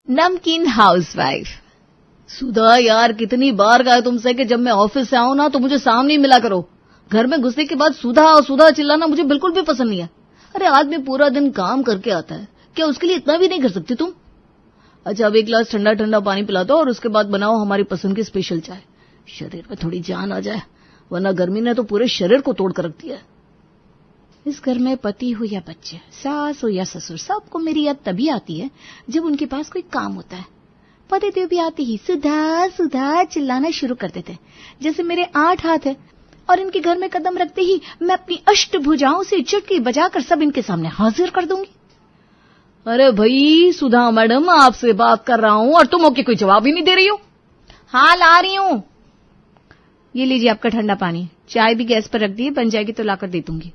नमकीन हाउसवाइफ। सुधा यार, कितनी बार कहा तुमसे कि जब मैं ऑफिस से आऊं ना तो मुझे सामने ही मिला करो। घर में घुसने के बाद सुधा सुधा चिल्लाना मुझे बिल्कुल भी पसंद नहीं है। अरे आदमी पूरा दिन काम करके आता है, क्या उसके लिए इतना भी नहीं कर सकती तुम? अच्छा, अब एक गिलास ठंडा ठंडा पानी पिला दो और उसके बाद बनाओ हमारी पसंद की स्पेशल चाय। शरीर में थोड़ी जान आ जाए, वरना गर्मी ने तो पूरे शरीर को तोड़ कर रख दिया है। इस घर में पति हो या बच्चे, सास हो या ससुर, सबको मेरी याद तभी आती है जब उनके पास कोई काम होता है। पति देव भी आते ही सुधा सुधा चिल्लाना शुरू कर देते हैं, जैसे मेरे 8 हाथ है और इनके घर में कदम रखते ही मैं अपनी अष्टभुजाओं से चुटकी बजाकर सब इनके सामने हाजिर कर दूंगी। अरे भाई सुधा मैडम, आपसे बात कर रहा हूं और तुम होके कोई जवाब ही नहीं दे रही हो। हाँ, ला रही हूं। ये लीजिए आपका ठंडा पानी, चाय भी गैस पर रख दी, बन जाएगी तो लाकर दे दूंगी।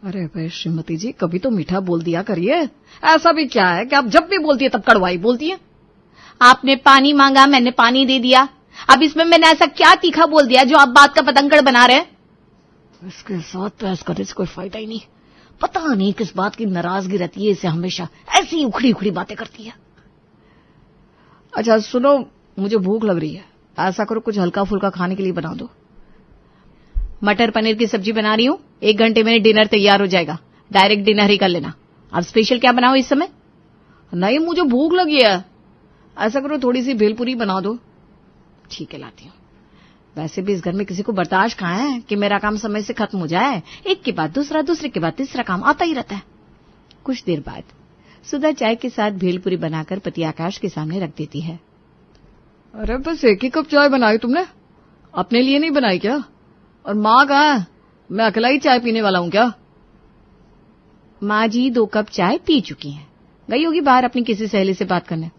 अरे भाई श्रीमती जी, कभी तो मीठा बोल दिया करिए। ऐसा भी क्या है कि आप जब भी बोलती है तब कड़वाई बोलती है? आपने पानी मांगा, मैंने पानी दे दिया। अब इसमें मैंने ऐसा क्या तीखा बोल दिया जो आप बात का पतंगड़ बना रहे हैं? इसके साथ बहस करने से कोई फायदा ही नहीं। पता नहीं किस बात की नाराजगी रहती है इसे, हमेशा ऐसी उखड़ी उखड़ी बातें करती है। अच्छा सुनो, मुझे भूख लग रही है, ऐसा करो कुछ हल्का फुल्का खाने के लिए बना दो। मटर पनीर की सब्जी बना रही हूं, 1 घंटे में डिनर तैयार हो जाएगा। डायरेक्ट डिनर ही कर लेना। अब स्पेशल क्या बनाओ इस समय? नहीं, मुझे भूख लगी है। ऐसा करो थोड़ी सी भेलपुरी बना दो। ठीक है, लाती हूं। वैसे भी इस घर में किसी को बर्दाश्त कहां है कि मेरा काम समय से खत्म हो जाए। एक के बाद दूसरा, दूसरे के बाद तीसरा काम आता ही रहता है। कुछ देर बाद सुधा चाय के साथ भेलपुरी बनाकर पति आकाश के सामने रख देती है। अरे बस 1 ही कप चाय बनाई तुमने, अपने लिए नहीं बनाई क्या? और माँ कहाँ है? मैं अकेला ही चाय पीने वाला हूं क्या? माँ जी 2 कप चाय पी चुकी हैं, गई होगी बाहर अपनी किसी सहेली से बात करने।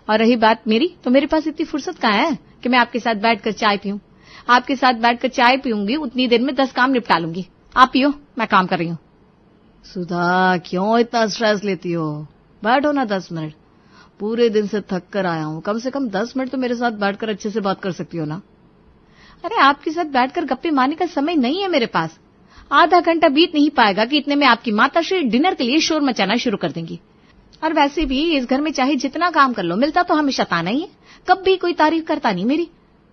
और रही बात मेरी, तो मेरे पास इतनी फुर्सत कहाँ है कि मैं आपके साथ बैठकर चाय पीऊं। आपके साथ बैठकर चाय पीऊंगी, उतनी देर में 10 काम निपटा लूंगी। आप पियो, मैं काम कर रही हूं। सुधा, क्यों इतना स्ट्रेस लेती हो? बैठो ना 10 मिनट। पूरे दिन से थक कर आया हूं, कम से कम 10 मिनट तो मेरे साथ बैठकर अच्छे से बात कर सकती हो ना? अरे आपके साथ बैठकर गप्पे मारने का समय नहीं है मेरे पास। आधा घंटा बीत नहीं पाएगा कि इतने में आपकी माताश्री डिनर के लिए शोर मचाना शुरू कर देंगी। और वैसे भी इस घर में चाहे जितना काम कर लो, मिलता तो हमेशा ताना ही है, कभी कोई तारीफ करता नहीं मेरी।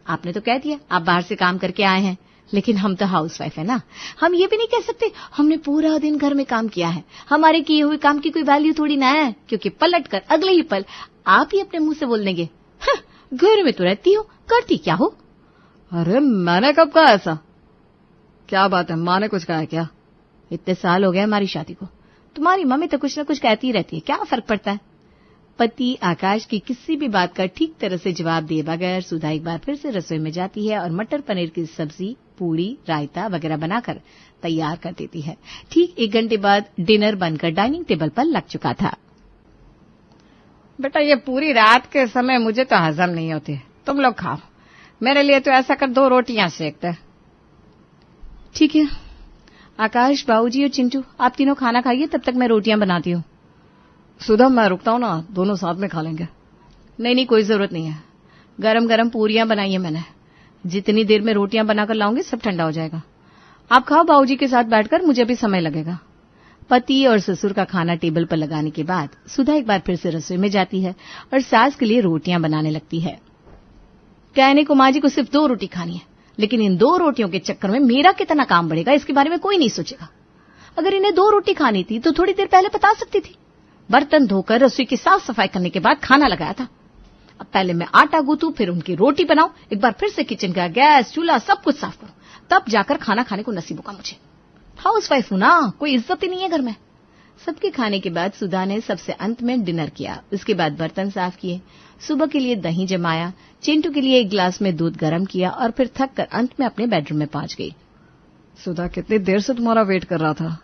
आपने तो कह दिया आप बाहर से काम करके आए हैं, लेकिन हम तो हाउसवाइफ है ना। हम ये भी नहीं कह सकते हमने पूरा दिन घर में काम किया है। हमारे किए हुए काम की कोई वैल्यू थोड़ी ना है, क्योंकि पलट कर अगले ही पल आप ही अपने मुंह से बोल देंगे, घर में तो रहती हो, करती क्या हो? अरे मैंने कब कहा ऐसा? क्या बात है, माँ ने कुछ कहा है क्या? इतने साल हो गए हमारी शादी को, तुम्हारी मम्मी तो कुछ न कुछ कहती रहती है, क्या फर्क पड़ता है? पति आकाश की किसी भी बात का ठीक तरह से जवाब दिए बगैर सुधा एक बार फिर से रसोई में जाती है और मटर पनीर की सब्जी, पूड़ी, रायता वगैरह बनाकर तैयार कर देती है। ठीक 1 घंटे बाद डिनर बनकर डाइनिंग टेबल पर लग चुका था। बेटा, ये पूरी रात के समय मुझे तो हजम नहीं होती, तुम लोग खाओ। मेरे लिए तो ऐसा कर 2 रोटियां सेक दे। ठीक है आकाश, बाबूजी और चिंटू, आप तीनों खाना खाइए, तब तक मैं रोटियां बनाती हूँ। सुधा, मैं रुकता हूँ ना, दोनों साथ में खा लेंगे। नहीं, कोई जरूरत नहीं है। गरम गरम पूरियां बनाई है मैंने, जितनी देर में रोटियां बनाकर लाऊंगी सब ठंडा हो जाएगा। आप खाओ बाबूजी के साथ बैठकर, मुझे भी समय लगेगा। पति और ससुर का खाना टेबल पर लगाने के बाद सुधा एक बार फिर से रसोई में जाती है और सास के लिए रोटियां बनाने लगती है। कहने को माँ जी को सिर्फ 2 रोटी खानी है, लेकिन इन 2 रोटियों के चक्कर में मेरा कितना काम बढ़ेगा इसके बारे में कोई नहीं सोचेगा। अगर इन्हें 2 रोटी खानी थी तो थोड़ी देर पहले बता सकती थी। बर्तन धोकर रसोई की साफ सफाई करने के बाद खाना लगाया था। अब पहले मैं आटा गूंथूं, फिर उनकी रोटी बनाऊं, एक बार फिर से किचन का गैस चूल्हा सब कुछ साफ करूं, तब जाकर खाना खाने को नसीब होगा मुझे। हाउसवाइफ हूं ना, कोई इज्जत ही नहीं है घर में। सबके खाने के बाद सुधा ने सबसे अंत में डिनर किया। उसके बाद बर्तन साफ किए, सुबह के लिए दही जमाया, चिंटू के लिए 1 गिलास में दूध गर्म किया और फिर थक कर अंत में अपने बेडरूम में पहुंच गई। सुधा, कितनी देर से तुम्हारा वेट कर रहा था।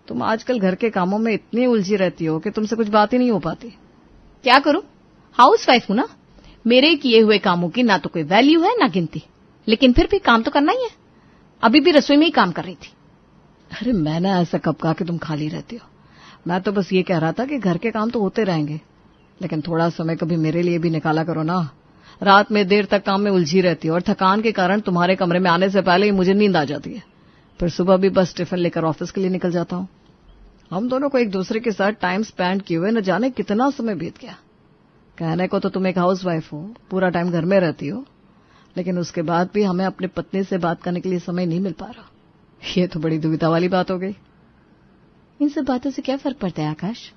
तुम आजकल घर के कामों में इतनी उलझी रहती हो कि तुमसे कुछ बात ही नहीं हो पाती। क्या करूं, हाउसवाइफ हूं ना। मेरे किए हुए कामों की ना तो कोई वैल्यू है ना गिनती, लेकिन फिर भी काम तो करना ही है। अभी भी रसोई में ही काम कर रही थी। अरे मैंने ऐसा कब कहा कि तुम खाली रहती हो? मैं तो बस ये कह रहा था कि घर के काम तो होते रहेंगे, लेकिन थोड़ा समय कभी मेरे लिए भी निकाला करो ना। रात में देर तक काम में उलझी रहती हो और थकान के कारण तुम्हारे कमरे में आने से पहले ही मुझे नींद आ जाती है। फिर सुबह भी बस टिफिन लेकर ऑफिस के लिए निकल जाता हूँ। हम दोनों को एक दूसरे के साथ टाइम स्पेंड किए हुए न जाने कितना समय बीत गया। कहने को तो तुम एक हाउस वाइफ हो, पूरा टाइम घर में रहती हो, लेकिन उसके बाद भी हमें अपनी पत्नी से बात करने के लिए समय नहीं मिल पा रहा। ये तो बड़ी दुविधा वाली बात हो गई। इन सब बातों से क्या फर्क पड़ता है आकाश?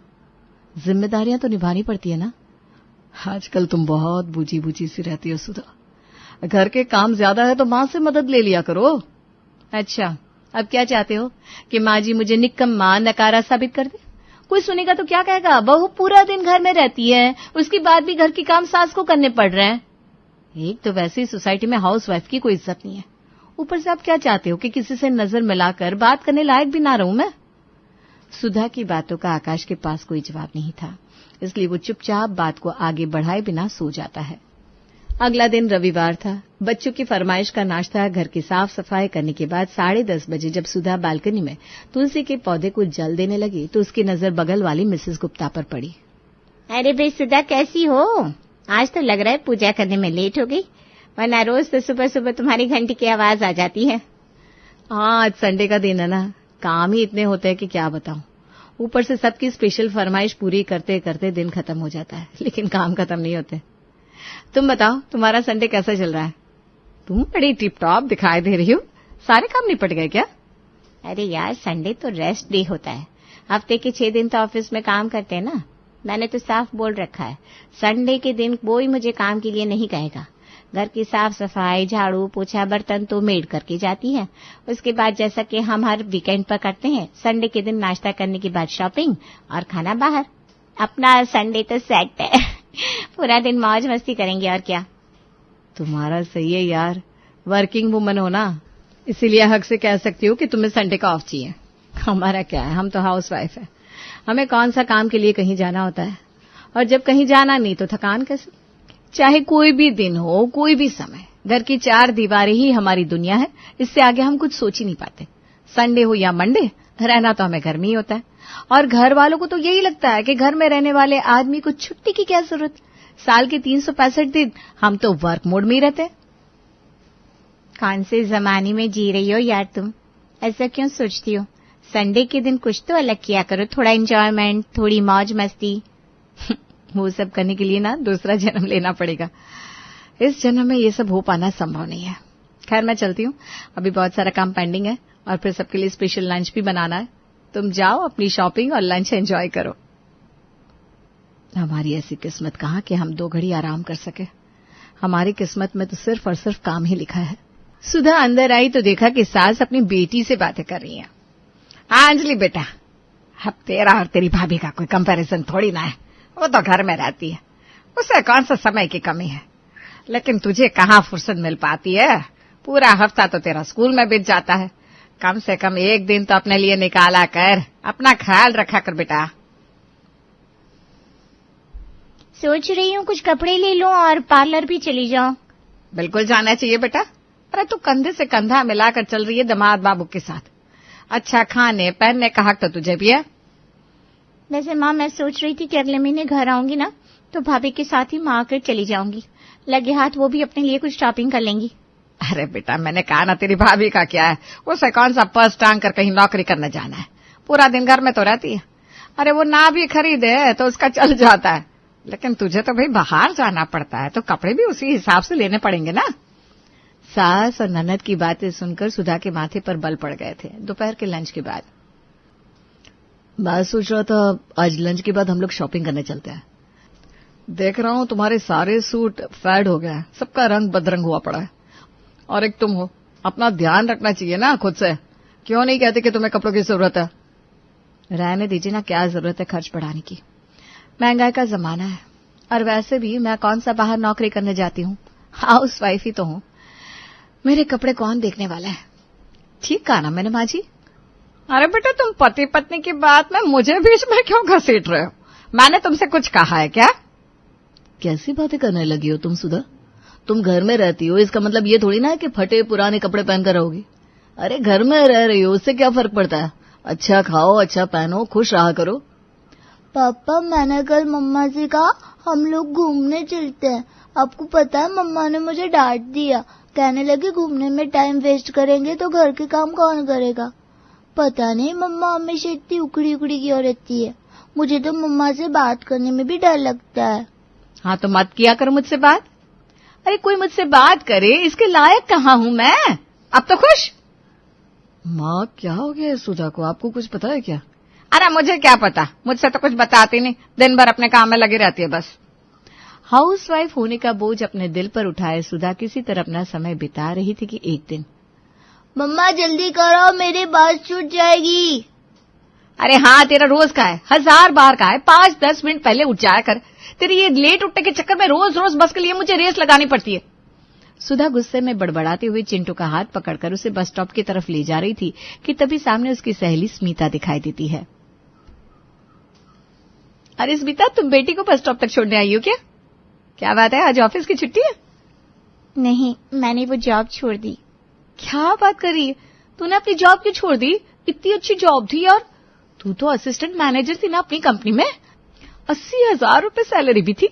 जिम्मेदारियां तो निभानी पड़ती है ना। आजकल तुम बहुत बूझी बूझी सी रहती हो सुधा। घर के काम ज्यादा है तो माँ से मदद ले लिया करो। अच्छा, अब क्या चाहते हो कि माँ जी मुझे निकम्मा नकारा साबित कर दे? कोई सुनेगा तो क्या कहेगा? बहू पूरा दिन घर में रहती है, उसके बाद भी घर के काम सास को करने पड़ रहे हैं। एक तो वैसे ही सोसाइटी में हाउस वाइफ की कोई इज्जत नहीं है, ऊपर से आप क्या चाहते हो कि किसी से नजर मिलाकर बात करने लायक भी ना रहूं मैं? सुधा की बातों का आकाश के पास कोई जवाब नहीं था, इसलिए वो चुपचाप बात को आगे बढ़ाए बिना सो जाता है। अगला दिन रविवार था। बच्चों की फरमाइश का नाश्ता, घर की साफ सफाई करने के बाद 10:30 बजे जब सुधा बालकनी में तुलसी के पौधे को जल देने लगी तो उसकी नजर बगल वाली मिसेस गुप्ता पर पड़ी। अरे भाई सुधा, कैसी हो? आज तो लग रहा है पूजा करने में लेट हो गई, वरना रोज तो सुबह सुबह तुम्हारी घंटी की आवाज आ जाती है। हाँ, आज संडे का दिन है ना, काम ही इतने होते हैं कि क्या बताऊं। ऊपर से सबकी स्पेशल फरमाइश पूरी करते करते दिन खत्म हो जाता है, लेकिन काम खत्म नहीं होते। तुम बताओ, तुम्हारा संडे कैसा चल रहा है? तुम बड़ी टिप टॉप दिखाई दे रही हो। सारे काम निपट गए क्या? अरे यार, संडे तो रेस्ट डे होता है। हफ्ते के 6 दिन तो ऑफिस में काम करते हैं ना। मैंने तो साफ बोल रखा है, संडे के दिन कोई मुझे काम के लिए नहीं कहेगा। घर की साफ सफाई, झाड़ू पोछा, बर्तन तो मेड करके जाती है। उसके बाद जैसा कि हम हर वीकेंड पर करते हैं, संडे के दिन नाश्ता करने के बाद शॉपिंग और खाना बाहर। अपना संडे तो सेट है। पूरा दिन मौज मस्ती करेंगे और क्या। तुम्हारा सही है यार, वर्किंग वुमन हो ना, इसीलिए हक से कह सकती हो कि तुम्हें संडे का ऑफ चाहिए। हमारा क्या है, हम तो हाउस वाइफ है। हमें कौन सा काम के लिए कहीं जाना होता है, और जब कहीं जाना नहीं तो थकान कैसे। चाहे कोई भी दिन हो, कोई भी समय, घर की 4 दीवारें ही हमारी दुनिया है। इससे आगे हम कुछ सोच ही नहीं पाते। संडे हो या मंडे, रहना तो हमें घर में ही होता है। और घर वालों को तो यही लगता है कि घर में रहने वाले आदमी को छुट्टी की क्या जरूरत। साल के 365 दिन हम तो वर्क मोड में ही रहते हैं। कौन से जमाने में जी रही हो यार तुम? ऐसा क्यों सोचती हो? संडे के दिन कुछ तो अलग किया करो, थोड़ा एंजॉयमेंट, थोड़ी मौज मस्ती। वो सब करने के लिए ना दूसरा जन्म लेना पड़ेगा। इस जन्म में ये सब हो पाना संभव नहीं है। खैर, मैं चलती हूँ, अभी बहुत सारा काम पेंडिंग है और फिर सबके लिए स्पेशल लंच भी बनाना है। तुम जाओ, अपनी शॉपिंग और लंच एंजॉय करो। हमारी ऐसी किस्मत कहाँ कि हम 2 घड़ी आराम कर सके। हमारी किस्मत में तो सिर्फ और सिर्फ काम ही लिखा है। सुधा अंदर आई तो देखा कि सास अपनी बेटी से बातें कर रही है। अंजलि बेटा, अब तेरा और तेरी भाभी का कोई कंपैरिजन थोड़ी ना है। वो तो घर में रहती है, उसे कौन सा समय की कमी है। लेकिन तुझे कहाँ फुर्सत मिल पाती है। पूरा हफ्ता तो तेरा स्कूल में बीत जाता है। कम से कम एक दिन तो अपने लिए निकाला कर, अपना ख्याल रखा कर बेटा। सोच रही हूँ कुछ कपड़े ले लूं और पार्लर भी चली जाऊं। बिल्कुल जाना चाहिए बेटा। अरे तू कंधे से कंधा मिलाकर चल रही है दामाद बाबू के साथ। अच्छा खाने पहनने का हक तो तुझे भी है। वैसे माँ, मैं सोच रही थी कि अगले महीने घर आऊंगी ना, तो भाभी के साथ ही माँ आकर चली जाऊंगी। लगे हाथ वो भी अपने लिए कुछ शॉपिंग कर लेंगी। अरे बेटा, मैंने कहा ना, तेरी भाभी का क्या है, उसे कौन सा पर्स टांग कर कहीं नौकरी करने जाना है। पूरा दिन घर में तो रहती है। अरे वो ना भी खरीदे तो उसका चल जाता है, लेकिन तुझे तो भाई बाहर जाना पड़ता है, तो कपड़े भी उसी हिसाब से लेने पड़ेंगे ना। सास और ननद की बातें सुनकर सुधा के माथे पर बल पड़ गए थे। दोपहर के लंच के बाद मैं सोच रहा था आज लंच के बाद हम लोग शॉपिंग करने चलते हैं। देख रहा हूँ तुम्हारे सारे सूट फेड हो गए हैं, सबका रंग बदरंग हुआ पड़ा है। और एक तुम हो, अपना ध्यान रखना चाहिए ना खुद से। क्यों नहीं कहते कि तुम्हें कपड़ों की जरूरत है। रहने दीजिए ना, क्या जरूरत है खर्च बढ़ाने की। महंगाई का जमाना है, और वैसे भी मैं कौन सा बाहर नौकरी करने जाती हूँ, हाउस वाइफ ही तो हूँ। मेरे कपड़े कौन देखने वाला है। ठीक कहा ना मैंने माँ जी। अरे बेटा, तुम पति पत्नी की बात में मुझे बीच में क्यों घसीट रहे हो? मैंने तुमसे कुछ कहा है क्या? कैसी बातें करने लगी हो तुम सुधा? तुम घर में रहती हो, इसका मतलब ये थोड़ी ना है कि फटे पुराने कपड़े पहनकर रहोगी। अरे घर में रह रही हो, उससे क्या फर्क पड़ता है। अच्छा खाओ, अच्छा पहनो, खुश रहा करो। पापा, मैंने कल मम्मा से कहा हम लोग घूमने चलते हैं। आपको पता है मम्मा ने मुझे डांट दिया, कहने लगी घूमने में टाइम वेस्ट करेंगे तो घर के काम कौन करेगा। पता नहीं मम्मा हमेशा इतनी उखड़ी उखड़ी क्यों रहती है। मुझे तो मम्मा से बात करने में भी डर लगता है। हाँ तो मत किया करो मुझसे बात। अरे कोई मुझसे बात करे, इसके लायक कहाँ हूं मैं? अब तो खुश। माँ क्या हो गया है सुधा को, आपको कुछ पता है क्या? अरे मुझे क्या पता, मुझसे तो कुछ बताती नहीं, दिन भर अपने काम में लगी रहती है बस। हाउसवाइफ होने का बोझ अपने दिल पर उठाए सुधा किसी तरह अपना समय बिता रही थी कि एक दिन, मम्मा जल्दी करो मेरी बात छूट जाएगी। अरे हाँ तेरा रोज का है, 1000 बार का है, 5-10 मिनट पहले उठ जाया कर। तेरी ये लेट उठने के चक्कर में रोज रोज बस के लिए मुझे रेस लगानी पड़ती है। सुधा गुस्से में बड़बड़ाते हुए चिंटू का हाथ पकड़कर उसे बस स्टॉप की तरफ ले जा रही थी कि तभी सामने उसकी सहेली स्मिता दिखाई देती है। अरे स्मिता, तुम बेटी को बस स्टॉप तक छोड़ने आई हो क्या? क्या बात है, आज ऑफिस की छुट्टी है? नहीं, मैंने वो जॉब छोड़ दी। क्या बात कर रही है, तूने अपनी जॉब क्यों छोड़ दी? इतनी अच्छी जॉब थी यार, तू तो असिस्टेंट मैनेजर थी ना अपनी कंपनी में, 80,000 रुपए सैलरी भी थी।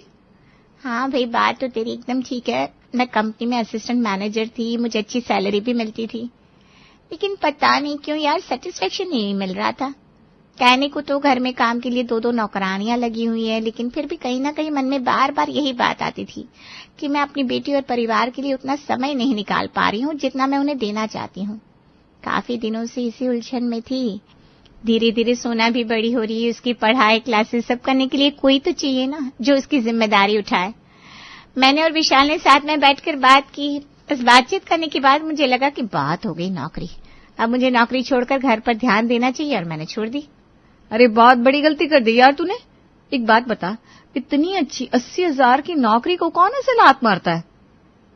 हाँ भाई, बात तो तेरी एकदम ठीक है, मैं कंपनी में असिस्टेंट मैनेजर थी, मुझे अच्छी सैलरी भी मिलती थी, लेकिन पता नहीं क्यों यार सेटिस्फेक्शन नहीं मिल रहा था। कहने को तो घर में काम के लिए 2-2 नौकरानियां लगी हुई है, लेकिन फिर भी कहीं ना कहीं मन में बार बार यही बात आती थी कि मैं अपनी बेटी और परिवार के लिए उतना समय नहीं निकाल पा रही हूँ जितना मैं उन्हें देना चाहती हूँ। काफी दिनों से इसी उलझन में थी। धीरे धीरे सोना भी बड़ी हो रही है, उसकी पढ़ाई क्लासेस सब करने के लिए कोई तो चाहिए ना जो उसकी जिम्मेदारी उठाए। मैंने और विशाल ने साथ में बैठकर बात की। इस बातचीत करने के बाद मुझे लगा कि बात हो गई नौकरी, अब मुझे नौकरी छोड़कर घर पर ध्यान देना चाहिए और मैंने छोड़ दी। अरे बहुत बड़ी गलती कर दी यार तूने। एक बात बता, इतनी अच्छी 80,000 की नौकरी को कौन ऐसे लात मारता है?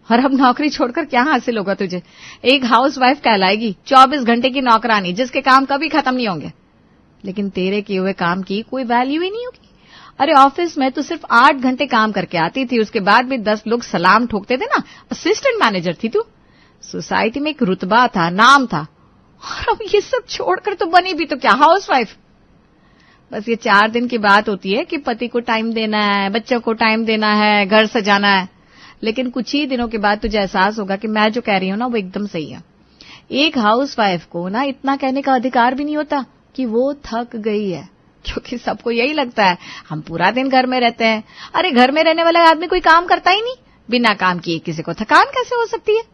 और अब नौकरी छोड़कर क्या हासिल होगा तुझे? एक हाउसवाइफ कहलाएगी, 24 घंटे की नौकरानी जिसके काम कभी खत्म नहीं होंगे, लेकिन तेरे किए हुए काम की कोई वैल्यू ही नहीं होगी। अरे ऑफिस में तो सिर्फ 8 घंटे काम करके आती थी, उसके बाद भी 10 लोग सलाम ठोकते थे ना। असिस्टेंट मैनेजर थी तू, सोसाइटी में एक रुतबा था, नाम था, और अब ये सब छोड़कर तो बनी भी तो क्या हाउसवाइफ। बस ये 4 दिन की बात होती है कि पति को टाइम देना है, बच्चों को टाइम देना है, घर सजाना है, लेकिन कुछ ही दिनों के बाद तुझे एहसास होगा कि मैं जो कह रही हूं ना वो एकदम सही है। एक हाउसवाइफ को ना इतना कहने का अधिकार भी नहीं होता कि वो थक गई है, क्योंकि सबको यही लगता है हम पूरा दिन घर में रहते हैं। अरे घर में रहने वाला आदमी कोई काम करता ही नहीं, बिना काम किए किसी को थकान कैसे हो सकती है?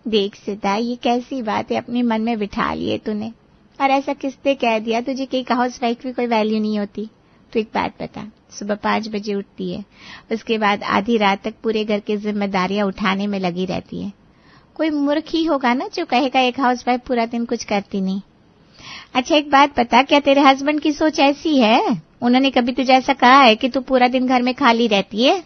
देख सुधा, ये कैसी बात है अपने मन में बिठा लिए तूने, और ऐसा किसने कह दिया तुझे कि एक हाउसवाइफ की कोई वैल्यू नहीं होती? तो एक बात बता, सुबह 5 बजे उठती है, उसके बाद आधी रात तक पूरे घर की जिम्मेदारियां उठाने में लगी रहती है। कोई मूर्ख ही होगा ना जो कहेगा एक हाउसवाइफ पूरा दिन कुछ करती नहीं। अच्छा एक बात बता, क्या तेरे हस्बैंड की सोच ऐसी है? उन्होंने कभी तुझे ऐसा कहा है कि तू पूरा दिन घर में खाली रहती है?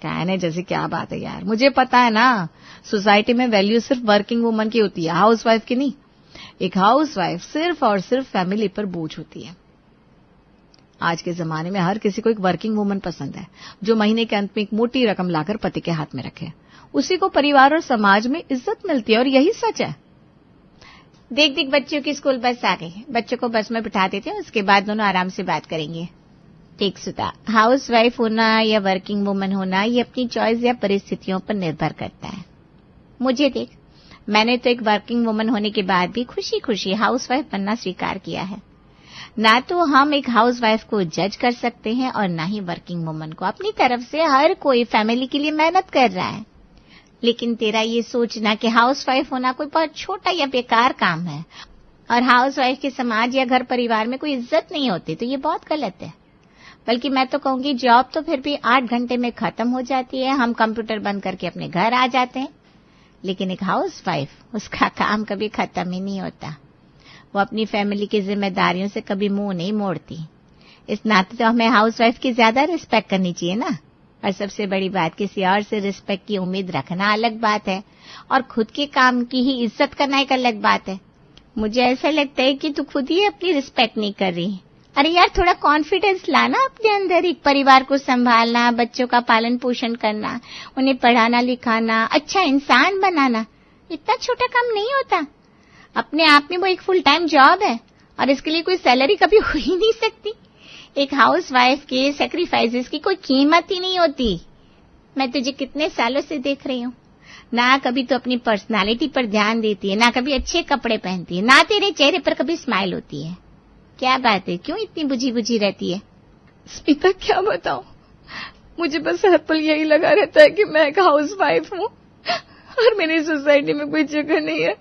कहने जैसी क्या बात है यार, मुझे पता है ना, सोसाइटी में वैल्यू सिर्फ वर्किंग वुमन की होती है, हाउसवाइफ की नहीं। एक हाउसवाइफ सिर्फ और सिर्फ फैमिली पर बोझ होती है। आज के जमाने में हर किसी को एक वर्किंग वुमन पसंद है, जो महीने के अंत में एक मोटी रकम लाकर पति के हाथ में रखे। उसी को परिवार और समाज में इज्जत मिलती है, और यही सच है। देख देख, बच्चों की स्कूल बस आ गई, बच्चों को बस में बिठा देते हैं, उसके बाद दोनों आराम से बात करेंगे। ठीक सुधा, हाउस वाइफ होना या वर्किंग वुमन होना ये अपनी चॉइस या परिस्थितियों पर निर्भर करता है। मुझे देख, मैंने तो एक वर्किंग वुमन होने के बाद भी खुशी खुशी हाउस वाइफ बनना स्वीकार किया है। ना तो हम एक हाउस वाइफ को जज कर सकते हैं और ना ही वर्किंग वुमन को। अपनी तरफ से हर कोई फैमिली के लिए मेहनत कर रहा है, लेकिन तेरा ये सोचना कि हाउस वाइफ होना कोई बहुत छोटा या बेकार काम है और हाउस वाइफ के समाज या घर परिवार में कोई इज्जत नहीं होती, तो ये बहुत गलत है। बल्कि मैं तो कहूंगी जॉब तो फिर भी 8 घंटे में खत्म हो जाती है, हम कंप्यूटर बंद करके अपने घर आ जाते हैं, लेकिन एक हाउस वाइफ, उसका काम कभी खत्म ही नहीं होता। वो अपनी फैमिली की जिम्मेदारियों से कभी मुंह नहीं मोड़ती। इस नाते तो हमें हाउस वाइफ की ज्यादा रिस्पेक्ट करनी चाहिए ना। और सबसे बड़ी बात, किसी और से रिस्पेक्ट की उम्मीद रखना अलग बात है और खुद के काम की ही इज्जत करना एक अलग बात है। मुझे ऐसा लगता है कि तू खुद ही अपनी रिस्पेक्ट नहीं कर रही। अरे यार, थोड़ा कॉन्फिडेंस लाना अपने अंदर। एक परिवार को संभालना, बच्चों का पालन पोषण करना, उन्हें पढ़ाना लिखाना, अच्छा इंसान बनाना, इतना छोटा काम नहीं होता। अपने आप में वो एक फुल टाइम जॉब है और इसके लिए कोई सैलरी कभी हो ही नहीं सकती। एक हाउस वाइफ के सैक्रिफाइसेस की कोई कीमत ही नहीं होती। मैं तुझे कितने सालों से देख रही हूँ, ना कभी तो अपनी पर्सनालिटी पर ध्यान देती है, ना कभी अच्छे कपड़े पहनती है, ना तेरे चेहरे पर कभी स्माइल होती है। क्या बात है, क्यों इतनी बुझी बुझी रहती है? स्मिता क्या बताऊं, मुझे बस हर पल यही लगा रहता है कि मैं एक हाउस वाइफ हूँ और मेरी सोसाइटी में कोई जगह नहीं है।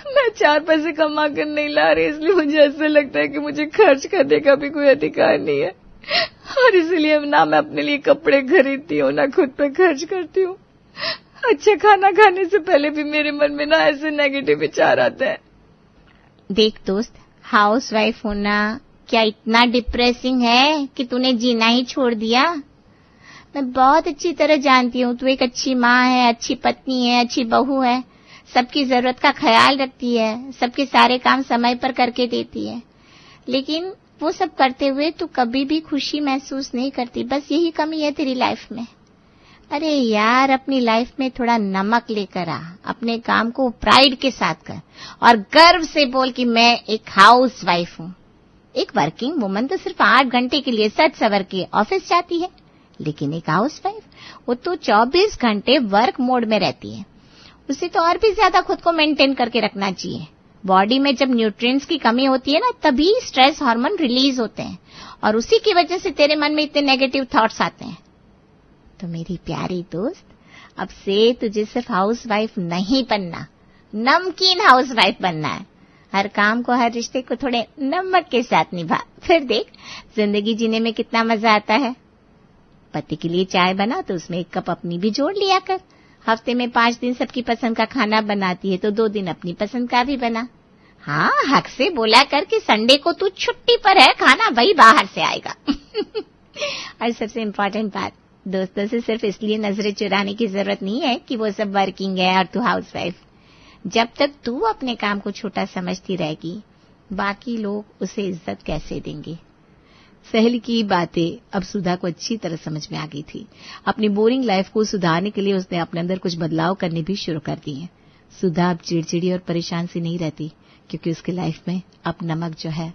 मैं 4 पैसे कमा कर नहीं ला रही, इसलिए मुझे ऐसा लगता है कि मुझे खर्च करने का भी कोई अधिकार नहीं है और इसलिए ना मैं अपने लिए कपड़े खरीदती हूँ ना खुद पे खर्च करती हूँ। अच्छा खाना खाने से पहले भी मेरे मन में ना ऐसे नेगेटिव विचार आते हैं। देख दोस्त, हाउस वाइफ होना क्या इतना डिप्रेसिंग है कि तूने जीना ही छोड़ दिया? मैं बहुत अच्छी तरह जानती हूँ तू एक अच्छी माँ है, अच्छी पत्नी है, अच्छी बहू है, सबकी जरूरत का ख्याल रखती है, सबके सारे काम समय पर करके देती है, लेकिन वो सब करते हुए तू कभी भी खुशी महसूस नहीं करती। बस यही कमी है तेरी लाइफ में। अरे यार, अपनी लाइफ में थोड़ा नमक लेकर आ, अपने काम को प्राइड के साथ कर और गर्व से बोल कि मैं एक हाउस वाइफ हूँ। एक वर्किंग वुमन तो सिर्फ 8 घंटे के लिए सज सवर के ऑफिस जाती है, लेकिन एक हाउस वाइफ वो तो 24 घंटे वर्क मोड में रहती है। उसे तो और भी ज्यादा खुद को मेंटेन करके रखना चाहिए। बॉडी में जब न्यूट्रिएंट्स की कमी होती है ना, तभी स्ट्रेस हार्मोन रिलीज होते हैं और उसी की वजह से तेरे मन में इतने नेगेटिव थॉट्स आते हैं। तो मेरी प्यारी दोस्त, अब से तुझे सिर्फ हाउस वाइफ नहीं बनना, नमकीन हाउस वाइफ बनना है। हर काम को, हर रिश्ते को थोड़े नमक के साथ निभा, फिर देख जिंदगी जीने में कितना मजा आता है। पति के लिए चाय बना तो उसमें 1 कप अपनी भी जोड़ लिया कर। हफ्ते में 5 दिन सबकी पसंद का खाना बनाती है तो 2 दिन अपनी पसंद का भी बना। हाँ, हक से बोला कर कि संडे को तू छुट्टी पर है, खाना वही बाहर से आएगा। और सबसे इम्पोर्टेंट बात, दोस्तों से सिर्फ इसलिए नजरें चुराने की जरूरत नहीं है कि वो सब वर्किंग है और तू हाउस वाइफ। जब तक तू अपने काम को छोटा समझती रहेगी, बाकी लोग उसे इज्जत कैसे देंगे? सहेली की बातें अब सुधा को अच्छी तरह समझ में आ गई थी। अपनी बोरिंग लाइफ को सुधारने के लिए उसने अपने अंदर कुछ बदलाव करने भी शुरू कर दिए। सुधा अब चिड़चिड़ी और परेशान सी नहीं रहती, क्योंकि उसकी लाइफ में अब नमक जो है